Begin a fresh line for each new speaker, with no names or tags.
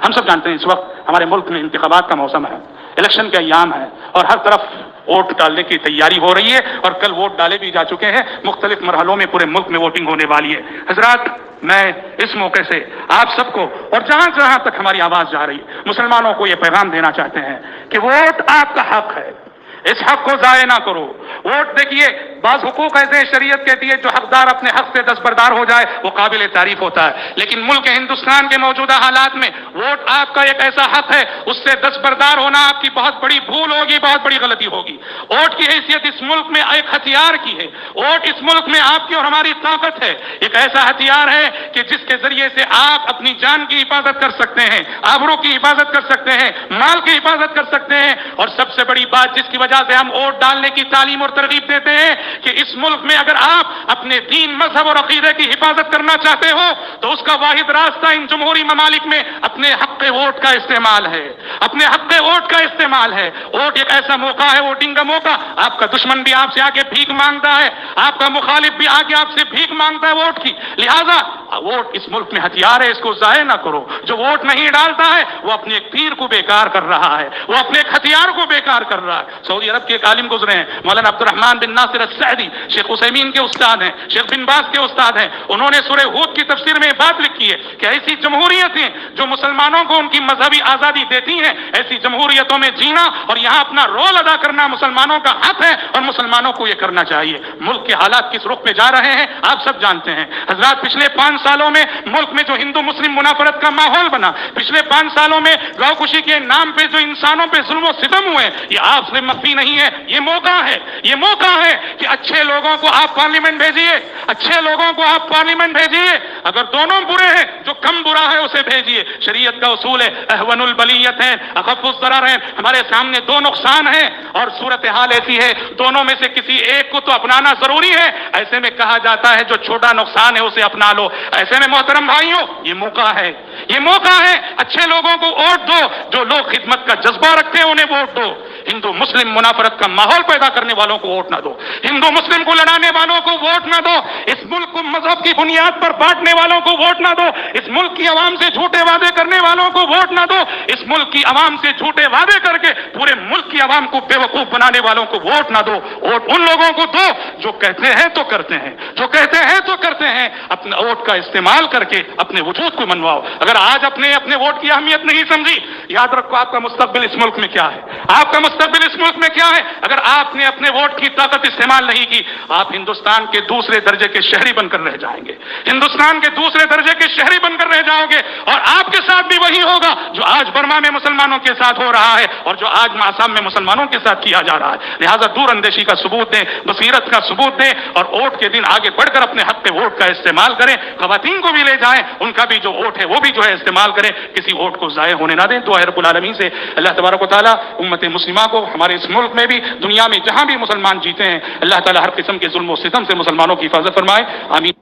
ہم سب جانتے ہیں اس وقت ہمارے ملک میں انتخابات کا موسم ہے، الیکشن کے ایام ہے، اور ہر طرف ووٹ ڈالنے کی تیاری ہو رہی ہے، اور کل ووٹ ڈالے بھی جا چکے ہیں، مختلف مرحلوں میں پورے ملک میں ووٹنگ ہونے والی ہے۔ حضرات، میں اس موقع سے آپ سب کو اور جہاں جہاں تک ہماری آواز جا رہی ہے، مسلمانوں کو یہ پیغام دینا چاہتے ہیں کہ ووٹ آپ کا حق ہے، اس حق کو ضائع نہ کرو۔ ووٹ دیکھیے، بعض حقوق ایسے ہیں شریعت کہتی ہے جو حقدار اپنے حق سے دستبردار ہو جائے وہ قابل تعریف ہوتا ہے، لیکن ملک ہندوستان کے موجودہ حالات میں ووٹ آپ کا ایک ایسا حق ہے، اس سے دستبردار ہونا آپ کی بہت بڑی بھول ہوگی، بہت بڑی غلطی ہوگی۔ ووٹ کی حیثیت اس ملک میں ایک ہتھیار کی ہے، ووٹ اس ملک میں آپ کی اور ہماری طاقت ہے، ایک ایسا ہتھیار ہے کہ جس کے ذریعے سے آپ اپنی جان کی حفاظت کر سکتے ہیں، آبرو کی حفاظت کر سکتے ہیں، مال کی حفاظت کر سکتے ہیں، اور سب سے بڑی بات جس کی وجہ سے ہم ووٹ ڈالنے کی تعلیم اور ترغیب دیتے ہیں کہ اس ملک میں اگر آپ اپنے دین، مذہب اور عقیدے کی حفاظت کرنا چاہتے ہو تو اس کا واحد راستہ ان جمہوری ممالک میں اپنے حق ووٹ کا استعمال ہے، اپنے حق ووٹ کا استعمال ہے۔ ووٹ ایک ایسا موقع ہے، ووٹنگ کا موقع، آپ کا دشمن بھی آپ سے آ کے بھیک مانگتا ہے، آپ کا مخالف بھی آ کے آپ سے بھیک مانگتا ہے ووٹ کی، لہذا ووٹ اس ملک میں ہتھیار ہے، اس کو ضائع نہ کرو۔ جو ووٹ نہیں ڈالتا ہے وہ اپنے ایک تیر کو بیکار کر رہا ہے، وہ اپنے ایک ہتھیار کو بیکار کر رہا ہے۔ سعودی عرب کے ایک عالم گزرے ہیں، مولانا عبد الرحمن بن ناصر السعدی، شیخ عثیمین کے استاد ہیں، شیخ بن باز کے استاد ہیں، انہوں نے سورہ ہود کی تفسیر میں بات لکھی ہے کہ ایسی جمہوریتیں جو مسلمانوں کو ان کی مذہبی آزادی دیتی ہیں، ایسی جمہوریتوں میں جینا اور یہاں اپنا رول ادا کرنا مسلمانوں کا حق ہے اور مسلمانوں کو یہ کرنا چاہیے۔ ملک کے حالات کس رخ پہ جا رہے ہیں آپ سب جانتے ہیں۔ حضرات، پچھلے 5 سالوں میں ملک میں جو ہندو مسلم منافرت کا ماحول بنا، پچھلے 5 سالوں میں گاؤں خوشی کے نام پہ جو انسانوں پہ ظلم و ستم ہوئے، یہ آپ سے مخفی نہیں ہے، یہ موقع ہے، یہ موقع ہے کہ اچھے لوگوں کو آپ پارلیمنٹ بھیجیے، اچھے لوگوں کو آپ پارلیمنٹ بھیجیے، اگر دونوں برے ہیں جو کم برا ہے اسے بھیجیے۔ شریعت کا اصول ہے اہون البلیت ہے، اخف الضرر ہے، ہمارے سامنے 2 نقصان ہیں اور صورتحال ایسی ہے دونوں میں سے کسی ایک کو تو اپنانا ضروری ہے۔ ایسے میں کہا جاتا ہے جو چھوٹا نقصان ہے اسے اپنا لو۔ ایسے میں محترم بھائیوں، یہ موقع ہے، یہ موقع ہے، اچھے لوگوں کو ووٹ دو، جو لوگ خدمت کا جذبہ رکھتے ہیں انہیں ووٹ دو۔ ہندو مسلم منافرت کا ماحول پیدا کرنے والوں کو ووٹ نہ دو، ہندو مسلم کو لڑانے والوں کو ووٹ نہ دو، اس ملک کو مذہب کی بنیاد پر بانٹنے والوں کو ووٹ نہ دو، اس ملک کی عوام سے جھوٹے وعدے کرنے والوں کو ووٹ نہ دو، اس ملک کی عوام سے جھوٹے وعدے کر کے پورے ملک کی عوام کو بیوقوف بنانے والوں کو ووٹ نہ دو۔ ووٹ ان لوگوں کو دو جو کہتے ہیں تو کرتے ہیں، جو کہتے ہیں تو کرتے ہیں۔ اپنے ووٹ کا استعمال کر کے اپنے وجود کو منواؤ۔ اگر آج اپنے ووٹ کی اہمیت نہیں سمجھی، یاد رکھو آپ کا مستقبل اس ملک میں کیا ہے، آپ کا مستقبل اس ملک میں کیا ہے۔ اگر آپ نے اپنے ووٹ کی طاقت استعمال نہیں کی، آپ ہندوستان کے دوسرے درجے کے شہری بن کر رہ جائیں گے، ہندوستان کے دوسرے درجے کے شہری بن کر رہ جاؤ گے، اور آپ کے ساتھ بھی وہی ہوگا جو آج برما میں مسلمانوں کے ساتھ ہو رہا ہے اور جو آج آسام میں مسلمانوں کے ساتھ کیا جا رہا ہے۔ لہذا دور اندیشی کا ثبوت دیں، بصیرت کا ثبوت دیں، اور ووٹ کے دن آگے بڑھ کر اپنے حق پہ ووٹ کا استعمال کریں۔ خواتین کو بھی لے جائیں، ان کا بھی جو ووٹ ہے وہ بھی جو ہے استعمال کریں، کسی ووٹ کو ضائع ہونے نہ دیں۔ دعا رب العالمین سے اللہ تبارک و تعالیٰ امت مسلمہ کو ہمارے اس ملک میں بھی، دنیا میں جہاں بھی مسلمان جیتے ہیں، اللہ تعالیٰ ہر قسم کے ظلم و ستم سے مسلمانوں کی حفاظت فرمائے، آمین۔